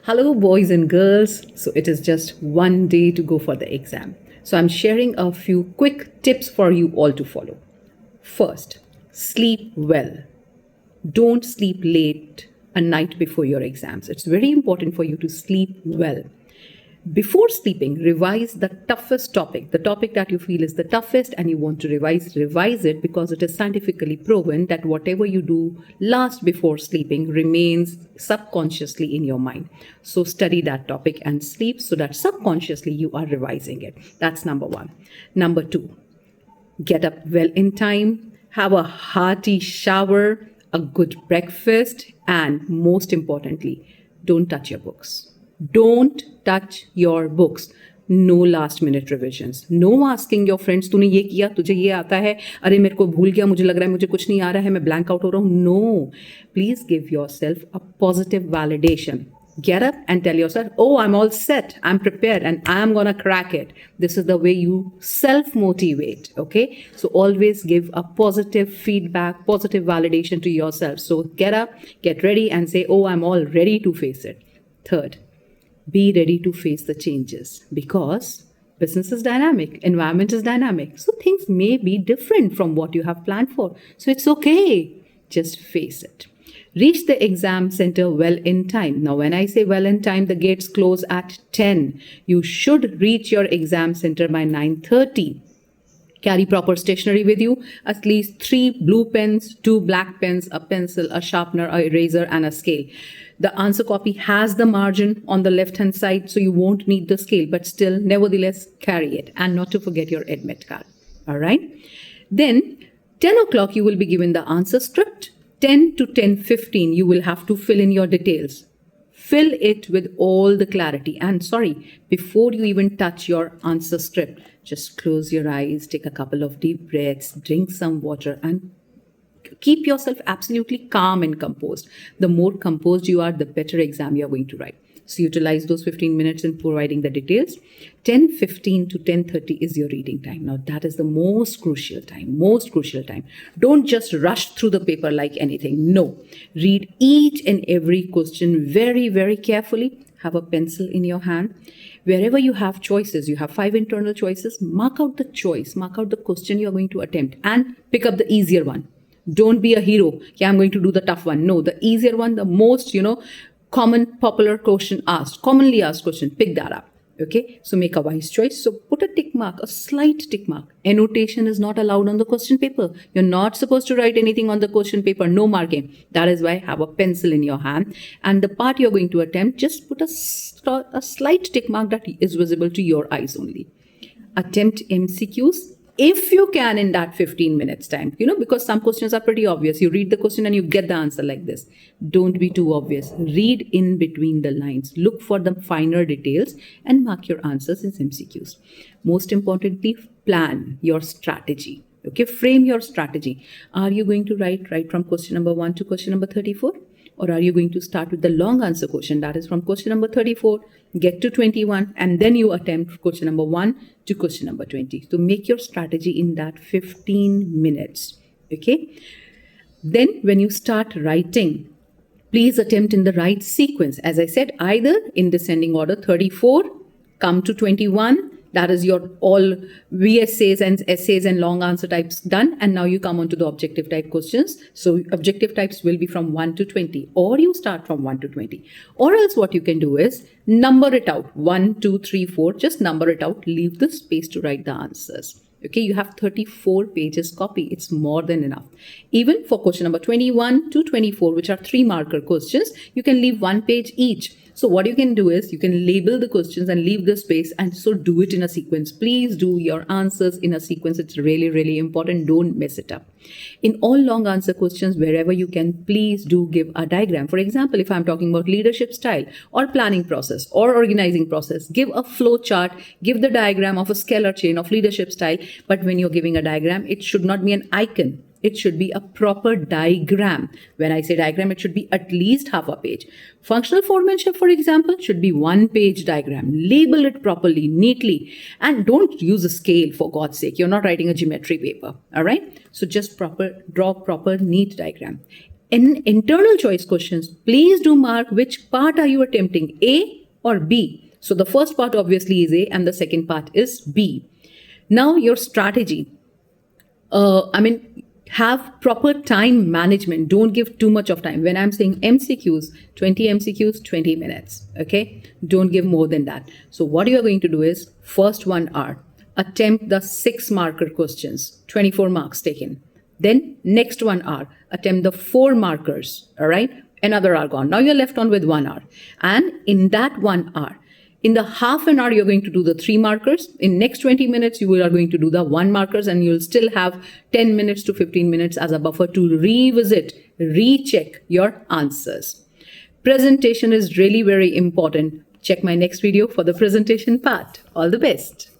Hello, boys and girls. So, it is just one day to go for the exam. So, I'm sharing a few quick tips for you all to follow. First, sleep well. Don't sleep late a night before your exams. It's very important for you to sleep well. Before sleeping, revise the toughest topic, the topic that you feel is the toughest and you want to revise it, because it is scientifically proven that whatever you do last before sleeping remains subconsciously in your mind. So study that topic and sleep so that subconsciously you are revising it. That's number one. Number two, get up well in time, have a hearty shower, a good breakfast, and most importantly, don't touch your books. Don't touch your books. No last minute revisions. No asking your friends, तूने ये किया, तुझे ये आता है, अरे मेरे को भूल गया, मुझे लग रहा है मुझे कुछ नहीं आ रहा है, मैं blank out हो रहा हूँ. No. Please give yourself a positive validation. Get up and tell yourself, oh, I'm all set, I'm prepared, and I'm gonna crack it. This is the way you self-motivate, okay? So always give a positive feedback, positive validation to yourself. So get up, get ready, and say, oh, I'm all ready to face it. Third, be ready to face the changes, because business is dynamic, environment is dynamic. So things may be different from what you have planned for. So it's okay. Just face it. Reach the exam center well in time. Now, when I say well in time, the gates close at 10. You should reach your exam center by 9:30. Carry proper stationery with you, at least 3 blue pens, 2 black pens, a pencil, a sharpener, a eraser, and a scale. The answer copy has the margin on the left-hand side, so you won't need the scale, but still, nevertheless, carry it. And not to forget your admit card. All right? Then, 10 o'clock, you will be given the answer script. 10 to 10:15, you will have to fill in your details. Fill it with all the clarity. And before you even touch your answer script, just close your eyes, take a couple of deep breaths, drink some water, and keep yourself absolutely calm and composed. The more composed you are, the better exam you are going to write. So utilize those 15 minutes in providing the details. 10:15 to 10:30 is your reading time. Now that is the most crucial time. Don't just rush through the paper like anything. No. Read each and every question very, very carefully. Have a pencil in your hand. Wherever you have choices, you have 5 internal choices, mark out the choice, mark out the question you're going to attempt, and pick up the easier one. Don't be a hero. Yeah, I'm going to do the tough one. No, the easier one, the most, commonly asked question, pick that up. Okay, so make a wise choice. So put a tick mark, a slight tick mark. Annotation is not allowed on the question paper. You're not supposed to write anything on the question paper, no marking. That is why have a pencil in your hand. And the part you're going to attempt, just put a slight tick mark that is visible to your eyes only. Attempt MCQs if you can in that 15 minutes time, because some questions are pretty obvious. You read the question and you get the answer like this. Don't be too obvious. Read in between the lines. Look for the finer details and mark your answers in MCQs. Most importantly, plan your strategy. Okay, frame your strategy. Are you going to write right from question number 1 to question number 34? Or are you going to start with the long answer question, that is from question number 34, get to 21, and then you attempt question number 1 to question number 20. So make your strategy in that 15 minutes. Okay. Then when you start writing, please attempt in the right sequence. As I said, either in descending order, 34, come to 21, that is your all VSAs and essays and long answer types done. And now you come on to the objective type questions. So objective types will be from 1 to 20, or you start from 1 to 20. Or else what you can do is number it out. 1, 2, 3, 4, just number it out. Leave the space to write the answers. Okay, you have 34 pages copy. It's more than enough. Even for question number 21 to 24, which are 3 marker questions, you can leave 1 page each. So what you can do is you can label the questions and leave the space, and so do it in a sequence. Please do your answers in a sequence. It's really, really important. Don't mess it up. In all long answer questions, wherever you can, please do give a diagram. For example, if I'm talking about leadership style or planning process or organizing process, give a flow chart, give the diagram of a scalar chain of leadership style. But when you're giving a diagram, it should not be an icon. It should be a proper diagram. When I say diagram, it should be at least half a page. Functional foremanship, for example, should be 1 page diagram. Label it properly, neatly, and don't use a scale, for God's sake. You're not writing a geometry paper. All right. So just draw proper, neat diagram. In internal choice questions, please do mark which part are you attempting, A or B. So the first part obviously is A and the second part is B. Now your strategy. Have proper time management. Don't give too much of time. When I'm saying MCQs, 20 MCQs, 20 minutes. Okay? Don't give more than that. So what you are going to do is, first 1 hour, attempt the 6 marker questions, 24 marks taken. Then next 1 hour, attempt the 4 markers. All right? Another hour gone. Now you're left on with 1 hour. And in that 1 hour, in the half an hour, you're going to do the 3 markers. In next 20 minutes, you are going to do the 1 markers, and you'll still have 10 minutes to 15 minutes as a buffer to revisit, recheck your answers. Presentation is really very important. Check my next video for the presentation part. All the best.